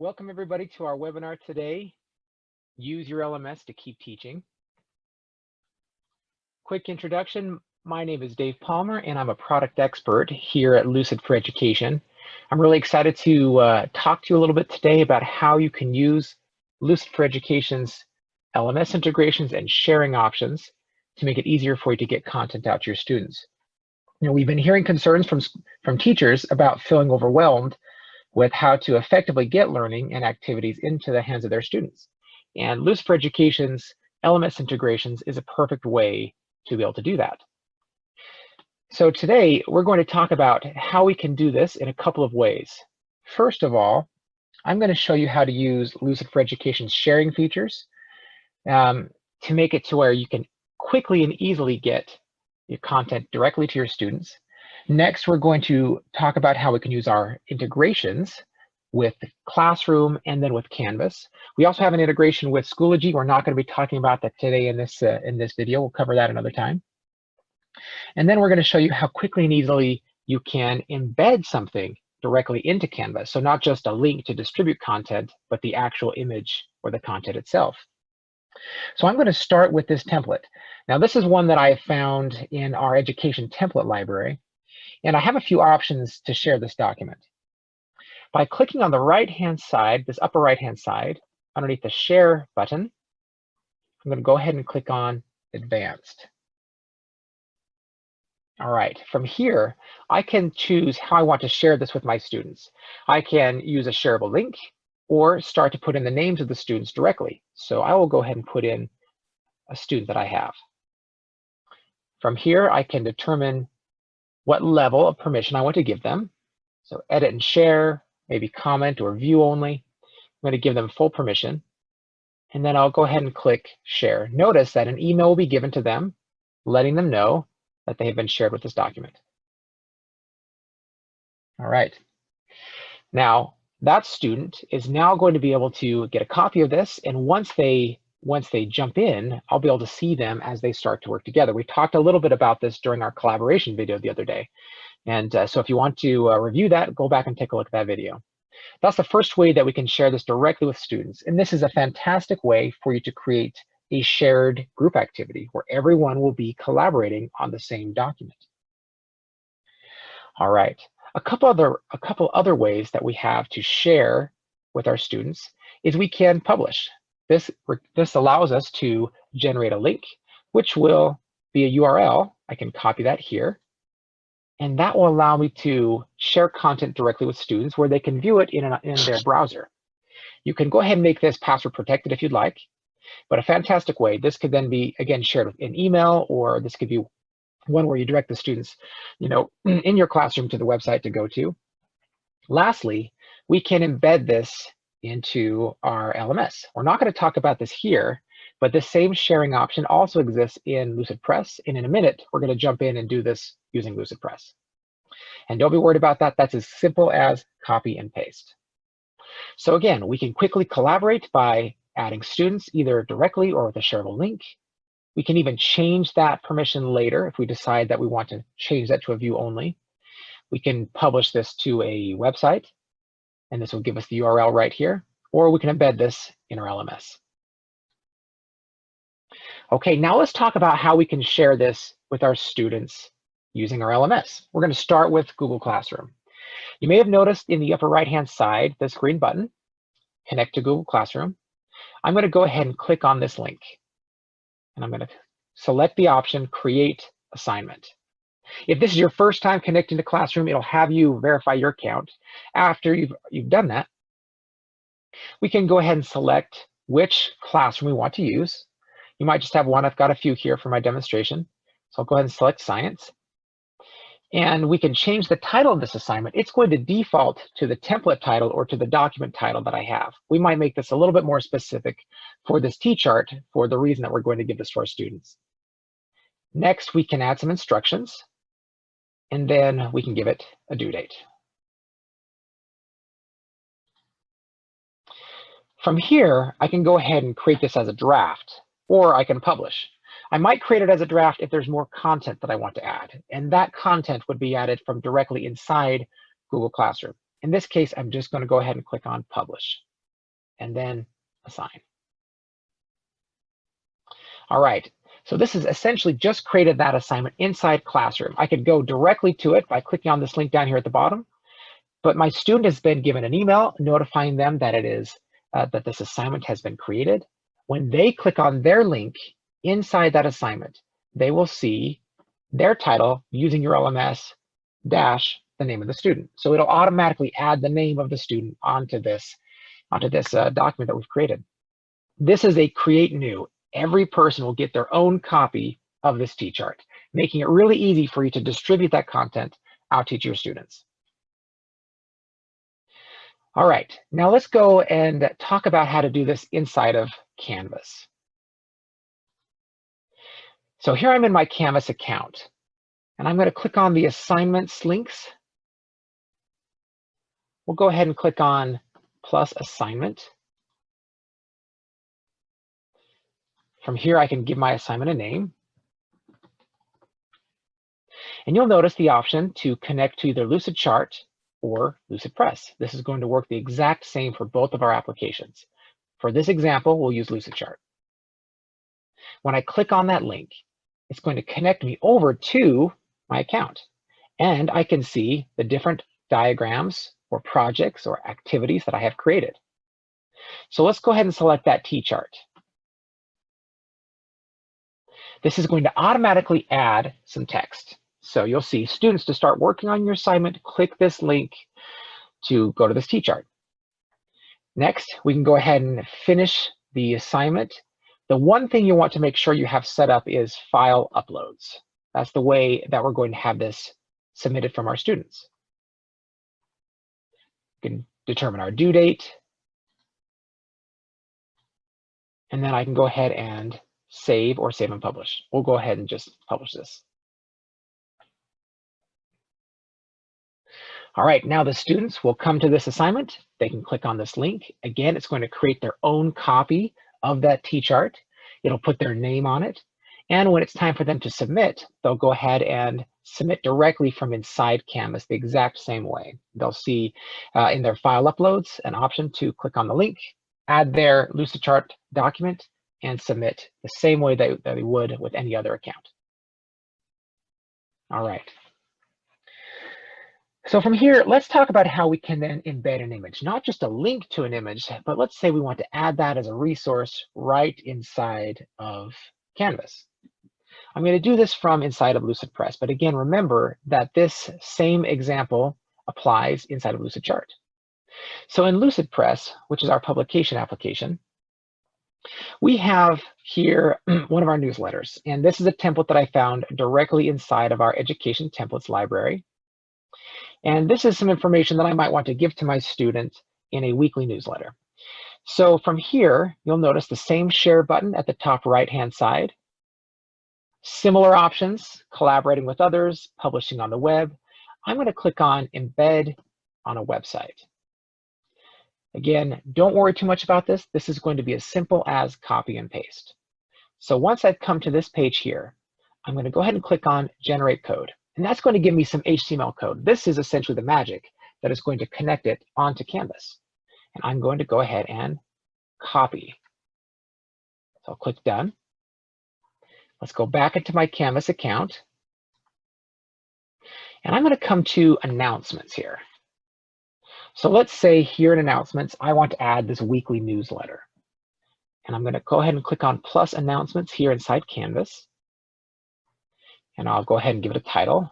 Welcome everybody to our webinar today, Use Your LMS to Keep Teaching. Quick introduction, my name is Dave Palmer and I'm a product expert here at Lucid for Education. I'm really excited to talk to you a little bit today about how you can use Lucid for Education's LMS integrations and sharing options to make it easier for you to get content out to your students. You know, we've been hearing concerns from teachers about feeling overwhelmed with how to effectively get learning and activities into the hands of their students. And Lucid for Education's LMS integrations is a perfect way to be able to do that. So today, we're going to talk about how we can do this in a couple of ways. First of all, I'm going to show you how to use Lucid for Education's sharing features to make it to where you can quickly and easily get your content directly to your students. Next, we're going to talk about how we can use our integrations with the Classroom and then with Canvas. We also have an integration with Schoology. We're not going to be talking about that today in this video. We'll cover that another time. And then we're going to show you how quickly and easily you can embed something directly into Canvas. So not just a link to distribute content, but the actual image or the content itself. So I'm going to start with this template. Now, this is one that I found in our education template library. And I have a few options to share this document. By clicking on the right-hand side, this upper right-hand side, underneath the Share button, I'm going to go ahead and click on Advanced. All right, from here, I can choose how I want to share this with my students. I can use a shareable link or start to put in the names of the students directly. So I will go ahead and put in a student that I have. From here, I can determine what level of permission I want to give them. So edit and share, maybe comment or view only. I'm going to give them full permission. And then I'll go ahead and click share. Notice that an email will be given to them, letting them know that they have been shared with this document. All right. Now, that student is now going to be able to get a copy of this. And once they jump in, I'll be able to see them as they start to work together. We talked a little bit about this during our collaboration video the other day. And so if you want to review that, go back and take a look at that video. That's the first way that we can share this directly with students. And this is a fantastic way for you to create a shared group activity where everyone will be collaborating on the same document. All right, a couple other ways that we have to share with our students is we can publish. This allows us to generate a link, which will be a URL. I can copy that here. And that will allow me to share content directly with students where they can view it in their browser. You can go ahead and make this password protected if you'd like, but a fantastic way. This could then be, again, shared with an email, or this could be one where you direct the students, in your classroom to the website to go to. Lastly, we can embed this into our LMS. We're not going to talk about this here, but this same sharing option also exists in Lucid Press. And in a minute, we're going to jump in and do this using Lucid Press. And don't be worried about that. That's as simple as copy and paste. So again, we can quickly collaborate by adding students either directly or with a shareable link. We can even change that permission later if we decide that we want to change that to a view only. We can publish this to a website, and this will give us the URL right here, or we can embed this in our LMS. Okay, now let's talk about how we can share this with our students using our LMS. We're going to start with Google Classroom. You may have noticed in the upper right-hand side, this green button, Connect to Google Classroom. I'm going to go ahead and click on this link. And I'm going to select the option, Create Assignment. If this is your first time connecting to Classroom, it'll have you verify your account. After you've done that, we can go ahead and select which classroom we want to use. You might just have one. I've got a few here for my demonstration. So I'll go ahead and select Science. And we can change the title of this assignment. It's going to default to the template title or to the document title that I have. We might make this a little bit more specific for this T-chart for the reason that we're going to give this to our students. Next, we can add some instructions, and then we can give it a due date. From here, I can go ahead and create this as a draft, or I can publish. I might create it as a draft if there's more content that I want to add, and that content would be added from directly inside Google Classroom. In this case, I'm just going to go ahead and click on Publish. and then assign. All right, so this is essentially just created that assignment inside Classroom. I could go directly to it by clicking on this link down here at the bottom, but my student has been given an email notifying them that it is that this assignment has been created. When they click on their link inside that assignment, they will see their title using your LMS dash the name of the student. So it'll automatically add the name of the student onto this document that we've created. This is a create new. Every person will get their own copy of this T-chart, making it really easy for you to distribute that content out to your students. All right, now let's go and talk about how to do this inside of Canvas. So here I'm in my Canvas account, and I'm going to click on the assignments links. We'll go ahead and click on plus assignment. From here, I can give my assignment a name. And you'll notice the option to connect to either Lucid Chart or Lucid Press. This is going to work the exact same for both of our applications. For this example, we'll use Lucid Chart. When I click on that link, it's going to connect me over to my account. And I can see the different diagrams or projects or activities that I have created. So let's go ahead and select that T-chart. This is going to automatically add some text. So you'll see students to start working on your assignment, click this link to go to this T-chart. Next, we can go ahead and finish the assignment. The one thing you want to make sure you have set up is file uploads. That's the way that we're going to have this submitted from our students. We can determine our due date. And then I can go ahead and save or save and publish. We'll go ahead and just publish this. All right, now the students will come to this assignment. They can click on this link. Again, it's going to create their own copy of that T-chart. It'll put their name on it. And when it's time for them to submit, they'll go ahead and submit directly from inside Canvas the exact same way. They'll see in their file uploads an option to click on the link, add their Lucid Chart document, and submit the same way that they would with any other account. All right. So from here, let's talk about how we can then embed an image, not just a link to an image, but let's say we want to add that as a resource right inside of Canvas. I'm going to do this from inside of Lucid Press, but again, remember that this same example applies inside of Lucid Chart. So in Lucid Press, which is our publication application, we have here one of our newsletters, and this is a template that I found directly inside of our education templates library. And this is some information that I might want to give to my student in a weekly newsletter. So from here, you'll notice the same share button at the top right-hand side. Similar options, collaborating with others, publishing on the web. I'm going to click on embed on a website. Again, don't worry too much about this. This is going to be as simple as copy and paste. So once I've come to this page here, I'm going to go ahead and click on generate code. And that's going to give me some HTML code. This is essentially the magic that is going to connect it onto Canvas. And I'm going to go ahead and copy. So I'll click done. Let's go back into my Canvas account. And I'm going to come to announcements here. So let's say here in announcements, I want to add this weekly newsletter. And I'm going to go ahead and click on plus announcements here inside Canvas. And I'll go ahead and give it a title,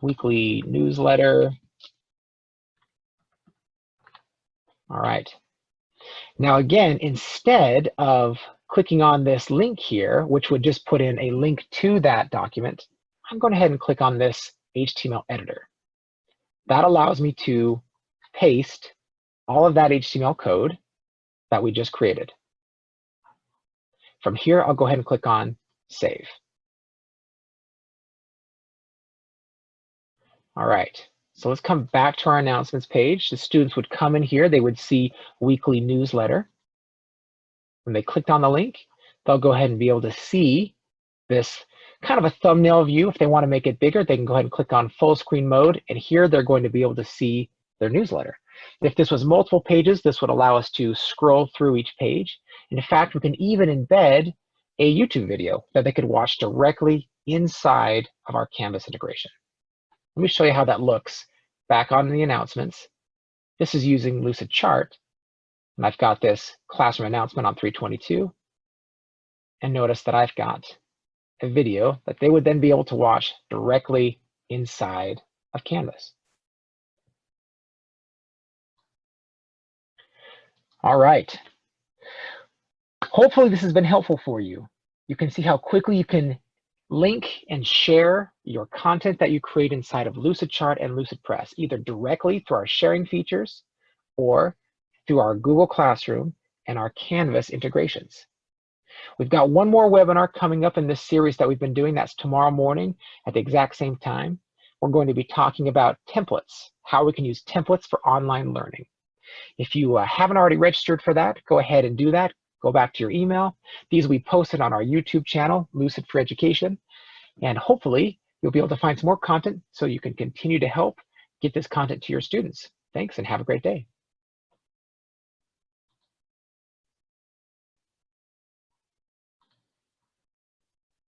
weekly newsletter. All right. Now again, instead of clicking on this link here, which would just put in a link to that document, I'm going ahead and click on this HTML editor. That allows me to paste all of that HTML code that we just created. From here, I'll go ahead and click on save. All right, so let's come back to our announcements page. The students would come in here, they would see weekly newsletter. When they clicked on the link, they'll go ahead and be able to see this kind of a thumbnail view. If they want to make it bigger, they can go ahead and click on full screen mode, and here they're going to be able to see their newsletter. If this was multiple pages, this would allow us to scroll through each page. And in fact, we can even embed a YouTube video that they could watch directly inside of our Canvas integration. Let me show you how that looks back on the announcements. This is using Lucid Chart, and I've got this classroom announcement on 322. And notice that I've got a video that they would then be able to watch directly inside of Canvas. All right. Hopefully this has been helpful for you. You can see how quickly you can link and share your content that you create inside of Lucid Chart and Lucid Press, either directly through our sharing features or through our Google Classroom and our Canvas integrations. We've got one more webinar coming up in this series that we've been doing. That's tomorrow morning at the exact same time. We're going to be talking about templates, how we can use templates for online learning. If you haven't already registered for that, go ahead and do that. Go back to your email. These will be posted on our YouTube channel, Lucid for Education. And hopefully you'll be able to find some more content so you can continue to help get this content to your students. Thanks and have a great day.